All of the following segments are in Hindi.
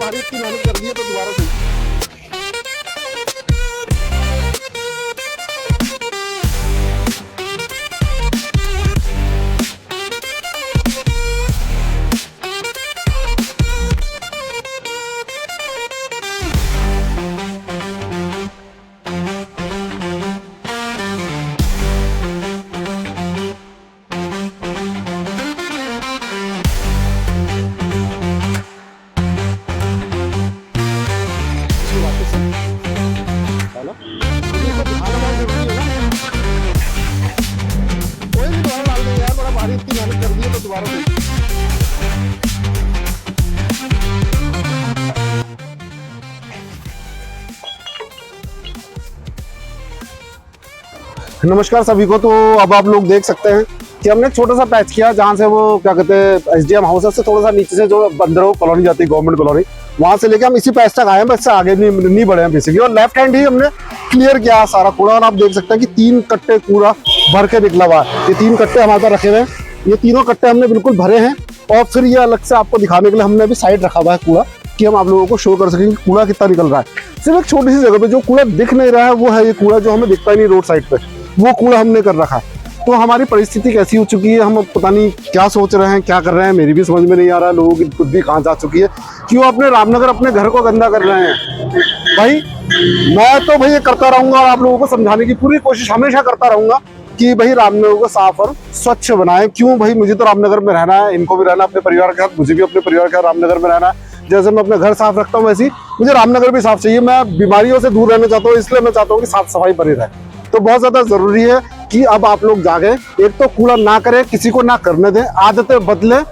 भारी इतनी मेहनत कर दी है तो दोबारा से इतनी मेहनत कर दी है तो दोबारा से नमस्कार सभी को। तो अब आप लोग देख सकते हैं कि हमने एक छोटा सा पैच किया जहाँ से वो क्या कहते हैं एसडीएम हाउस से थोड़ा सा नीचे से जो बंदरों कॉलोनी जाती है गवर्नमेंट कॉलोनी वहां से लेके हम इसी पैच तक आए हैं, बस आगे नहीं बढ़े हैं बेसिकली। और लेफ्ट हैंड ही हमने क्लियर किया सारा कूड़ा और आप देख सकते हैं कि 3 कट्टे कूड़ा भर के निकला हुआ है। ये 3 कट्टे हमारे पास रखे हुए हैं, ये तीनों कट्टे हमने बिल्कुल भरे हैं और फिर ये अलग से आपको दिखाने के लिए हमने अभी साइड रखा हुआ है कूड़ा कि हम आप लोगों को शो कर सकें कि कूड़ा कितना निकल रहा है। सिर्फ एक छोटी सी जगह पे जो कूड़ा दिख नहीं रहा है वो है ये कूड़ा जो हमें दिखता ही नहीं रोड साइड पे, वो कूड़ा हमने कर रखा है। तो हमारी परिस्थिति कैसी हो चुकी है, हम पता नहीं क्या सोच रहे हैं, क्या कर रहे हैं, मेरी भी समझ में नहीं आ रहा है। लोगों की बुद्धि कहाँ जा चुकी है, क्यों अपने रामनगर अपने घर को गंदा कर रहे हैं। भाई मैं तो भाई ये करता रहूंगा और आप लोगों को समझाने की पूरी कोशिश हमेशा करता रहूंगा कि भाई रामनगर को साफ और स्वच्छ बनाए। क्यों भाई, मुझे तो रामनगर में रहना है, इनको भी रहना अपने परिवार के साथ, मुझे भी अपने परिवार के साथ रामनगर में रहना है। जैसे मैं अपने घर साफ रखता हूँ वैसे ही मुझे रामनगर भी साफ चाहिए। मैं बीमारियों से दूर रहना चाहता हूँ, इसलिए मैं चाहता हूँ कि साफ सफाई बनी रहे। तो बहुत ज्यादा जरूरी है कि अब आप लोग जागे, एक तो कूड़ा ना करें, किसी को ना करने दें, आदतें बदलें।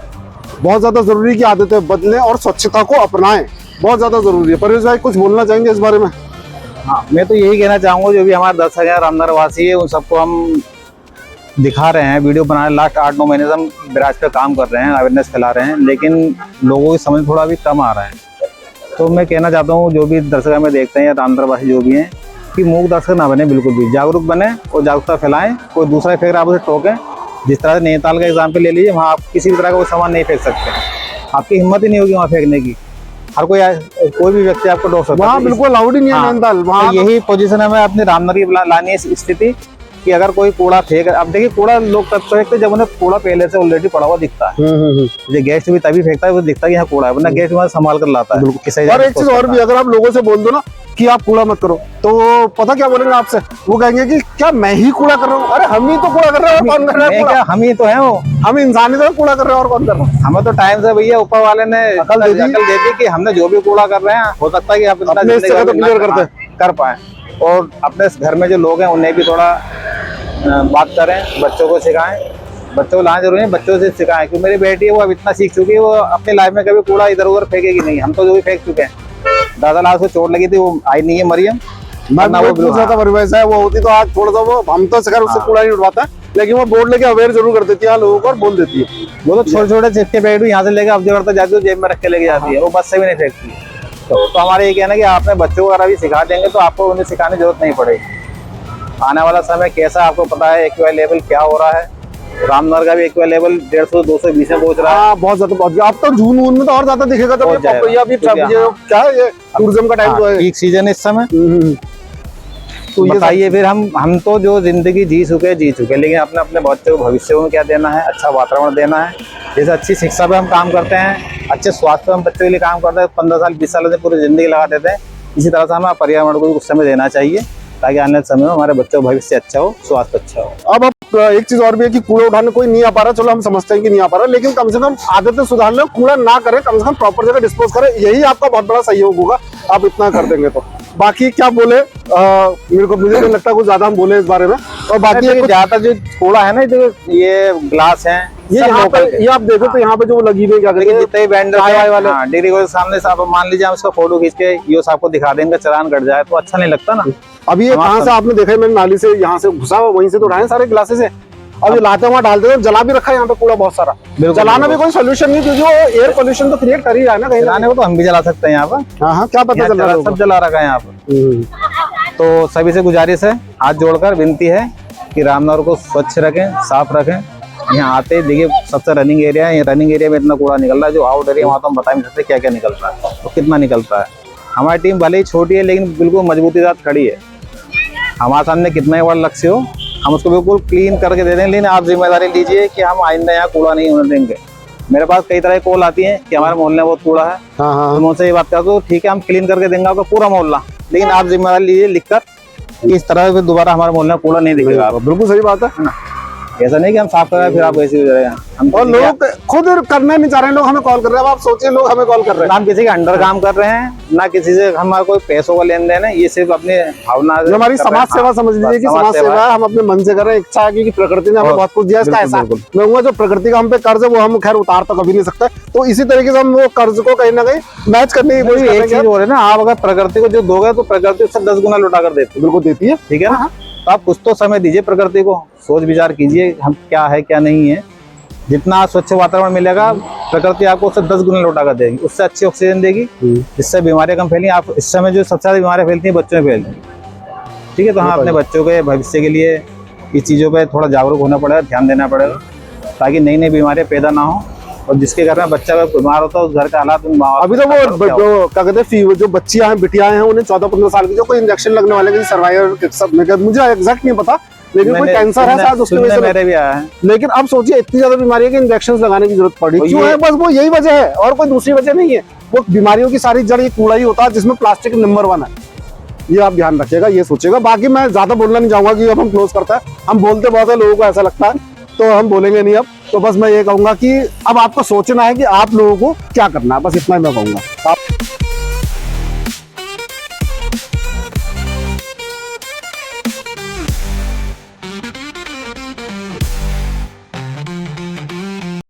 बहुत ज्यादा जरूरी है कि आदतें बदलें और स्वच्छता को अपनाएं, बहुत ज्यादा जरूरी है। परवेश भाई कुछ बोलना चाहेंगे इस बारे में? हाँ, मैं तो यही कहना चाहूँगा जो भी हमारे 10,000 रामनगर वासी है उन सबको हम दिखा रहे हैं, वीडियो बना रहे हैं। लास्ट 8-9 महीने से हम ब्राज पे काम कर रहे हैं, अवेयरनेस फैला रहे हैं, लेकिन लोगों की समझ थोड़ा भी कम आ रहा है। तो मैं कहना चाहता हूँ जो भी दर्शक हमें देखते हैं या रामनगर वासी जो भी हैं कि मूक दर्शक ना बने, बिल्कुल भी जागरूक बने और जागरूकता फैलाएं। कोई दूसरा फेंक रहा आप उसे टोकें। जिस तरह से नैनीताल का एग्जाम्पल ले लीजिए, वहाँ आप किसी भी तरह का कोई सामान नहीं फेंक सकते, आपकी हिम्मत ही नहीं होगी वहाँ फेंकने की। हर कोई भी व्यक्ति आपको टोक सकता है, वहाँ बिल्कुल अलाउड ही नहीं है नैनीताल। वहाँ यही पोजीशन हमें अपने रामनगर की लानी है स्थिति कि अगर कोई कूड़ा फेंक, अब देखिए कूड़ा लोग तब फेंकते जब उन्हें कूड़ा पहले से ऑलरेडी पड़ा हुआ दिखता है। ये गेस्ट भी तभी फेंकता है वो दिखता है कि यहाँ कूड़ा है, वरना गेस्ट वहाँ संभाल कर लाता है। और एक चीज और भी, अगर आप लोगों से बोल दो ना कि आप कूड़ा मत करो तो पता क्या बोलेंगे आपसे, वो कहेंगे कि क्या मैं ही कूड़ा कर रहा हूँ। अरे हम ही तो कूड़ा कर रहे हैं, कौन कर रहा है कूड़ा? हम ही तो है, वो हम इंसान ही तो कूड़ा कर रहे हैं और कौन कर रहा है? हमें तो टाइम से भैया ऊपर वाले ने अकल दे दी कि हमने जो भी कूड़ा कर रहे हैं हो सकता है कि आप इतना कर पाए। और अपने घर में जो लोग हैं उन्हें भी थोड़ा बात करें, बच्चों को सिखाएं। बच्चों को लाना जरूरी है, बच्चों से सिखाएं। क्योंकि मेरी बेटी है वो अब इतना सीख चुकी है, वो अपनी लाइफ में कभी कूड़ा इधर उधर फेंकेगी नहीं। हम तो जो भी फेंक चुके हैं। दादा लाल को चोट लगी थी, वो आई नहीं है मरियम, मैं वो पूछ रहा था परिवेश है, वो होती तो आज थोड़ा सा वो हम तो शिकार उससे कूड़ा नहीं उठवाता है, लेकिन वो बोर्ड लेके अवेयर जरूर कर देती है लोगों को और बोल देती है। वो तो छोटे छोटे चिपके बैग यहाँ से लेके अब जो करता जाती है जेब में रख के लेके जाती है, वो बस से भी नहीं फेंकती है। तो हमारे ये कहना है कि आपने बच्चों को अगर भी सिखा देंगे तो आपको उन्हें सिखाने की जरूरत नहीं पड़ेगी। आने वाला समय कैसा आपको पता है, एक्यूआई लेवल क्या हो रहा है। रामनगर का भी एक्यूआई लेवल 150-220 में पहुंच रहा है। बहुत ज्यादा। अब तो जून में तो और ज्यादा दिखेगा जब ये क्या है, ये टूरिज्म का टाइम तो है, पीक सीजन इस समय। तो बताइए फिर हम तो जो जिंदगी जी चुके, लेकिन अपने अपने बच्चों को भविष्य में क्या देना है, अच्छा वातावरण देना है। जैसे अच्छी शिक्षा पे हम काम करते हैं, अच्छे स्वास्थ्य पे हम बच्चों के लिए काम करते हैं, 15 साल 20 साल से पूरी जिंदगी लगा देते हैं। इसी तरह से हमें पर्यावरण को कुछ समय देना चाहिए ताकि आने वाले समय में हमारे बच्चों का भविष्य अच्छा हो, स्वास्थ्य अच्छा हो। अब एक चीज और भी है कि कूड़ा उठाने कोई नहीं आ पा रहा, चलो हम समझते हैं कि नहीं आ पा रहा, लेकिन कम से कम आदतें सुधार लें, कूड़ा ना करें, कम से कम प्रॉपर जगह डिस्पोज करें, यही आपका बहुत बड़ा सहयोग होगा। आप इतना कर देंगे तो बाकी क्या बोले, मुझे नहीं लगता कुछ ज्यादा हम बोले इस बारे में। और बाकी ज्यादा जो कूड़ा है ना, जो ये ग्लास है, ये यहाँ पे ये आप देखो तो यहाँ पे जो लगी हुई क्या जितने वेंडर वाले डिग्री को सामने से आप मान लीजिए, हम उसका फोटो खींच के ये आपको दिखा देंगे, चलान कट जाए तो अच्छा नहीं लगता ना। अब ये कहाँ से आपने देखा है, मैंने नाली से यहाँ से घुसा हुआ, वहीं से तो उठाए सारे ग्लासेस है। अब ये लाते वहाँ डालते हैं, जला भी रखा है यहाँ पे कूड़ा बहुत सारा। जलाना भी कोई सोल्यूशन नहीं, क्योंकि वो एयर पोल्यूशन तो क्रिएट कर ही रहा है ना। कहीं जलाने को तो हम भी जला सकते हैं यहाँ पर। हाँ, क्या पता चल रहा है, सब जला रखा है यहाँ पर। तो सभी से गुजारिश है, हाथ जोड़कर विनती है कि रामनगर को स्वच्छ रखें, साफ रखें यहाँ आते ही देखिए सबसे रनिंग एरिया है, रनिंग एरिया में इतना कूड़ा निकल रहा है, जो आउट एरिया वहाँ तो हम बता नहीं सकते क्या क्या निकल रहा है और कितना निकलता है। हमारी टीम भले ही छोटी है लेकिन बिल्कुल मजबूती के साथ खड़ी है। हमारे सामने कितना ही बड़ा लक्ष्य हो, हम उसको बिल्कुल क्लीन करके दे देंगे, लेकिन आप जिम्मेदारी लीजिए कि हम आइंदा यहाँ कूड़ा नहीं होने देंगे। मेरे पास कई तरह की कॉल आती है कि हमारे मोहल्ले में बहुत कूड़ा है, हाँ हाँ तो मैं उनसे ये बात करता हूँ ठीक है हम क्लीन करके देंगे आपका पूरा मोहल्ला, लेकिन आप जिम्मेदारी लीजिए लिखकर कि इस तरह से दोबारा हमारे मोहल्ले में कूड़ा नहीं दिखेगा। बिल्कुल सही बात है। ऐसा नहीं कि हम साफ कर रहे हैं फिर आप ऐसे हो जाएगा। हम और लोग खुद करना नहीं चाह रहे हैं, लोग हमें कॉल कर रहे हैं। अब आप सोचिए लोग हमें कॉल कर रहे हैं, ना हम किसी के अंडर काम कर रहे हैं, ना किसी से हमारा कोई पैसों का लेन देन है, ये सिर्फ अपने भावना से जो हमारी कर रहे समाज हैं। सेवा समझ लीजिए कि समाज सेवा है, हम अपने मन से कर रहे हैं, इच्छा है कि प्रकृति ने हमें बहुत कुछ दिया, इसका बिल्कुल, ऐसा बिल्कुल। मैं कहूँगा जो प्रकृति का हम पे कर्ज है वो हम खैर उतार तो कभी नहीं सकते, तो इसी तरीके से हम वो कर्ज को कहीं ना कहीं मैच करने की कोशिश एक करेंगे। चीज हो रही है ना, आप अगर प्रकृति को जो दोगे तो प्रकृति उससे 10 गुना लौटा कर देती है, बिल्कुल देती है। ठीक है ना। तो आप कुछ तो समय दीजिए प्रकृति को, सोच विचार कीजिए हम क्या है क्या नहीं है। जितना स्वच्छ वातावरण मिलेगा प्रकृति आपको उससे 10 गुना लौटा कर देगी, उससे अच्छी ऑक्सीजन देगी, जिससे बीमारियां कम फैलेंगी। आप इस समय जो सबसे ज्यादा बीमारियां फैलती हैं बच्चों में फैलती हैं, ठीक है। तो हाँ अपने बच्चों के भविष्य के लिए इस चीज़ों पे थोड़ा जागरूक होना पड़ेगा, ध्यान देना पड़ेगा, ताकि नई नई बीमारियां पैदा ना हो। और जिसके घर में बच्चा बीमार होता है उस घर का हालात अभी तो वो जो क्या कहते हैं जो बच्चियां हैं बिटियां हैं उन्हें 14-15 साल की जो कोई इंजेक्शन लगने वाले सर्वाइवर सब मुझे एग्जैक्ट नहीं पता, लेकिन कोई कैंसर है शायद उसकी वजह से मेरे भी आया है। लेकिन अब सोचिए इतनी ज्यादा बीमारी है कि इंजेक्शन लगाने की जरूरत पड़ी क्यों है, बस वो यही वजह है और कोई दूसरी वजह नहीं है। वो बीमारियों की सारी जड़ ये कूड़ा ही होता है जिसमें प्लास्टिक नंबर 1 है। ये आप ध्यान रखिएगा, ये सोचिएगा। बाकी मैं ज्यादा बोलना नहीं चाहूंगा कि अब हम क्लोज करते हैं, हम बोलते बहुत है, लोगों को ऐसा लगता है, तो हम बोलेंगे नहीं अब। तो बस मैं ये कहूंगा कि अब आपको सोचना है कि आप लोगों को क्या करना है, बस इतना ही मैं कहूंगा। आप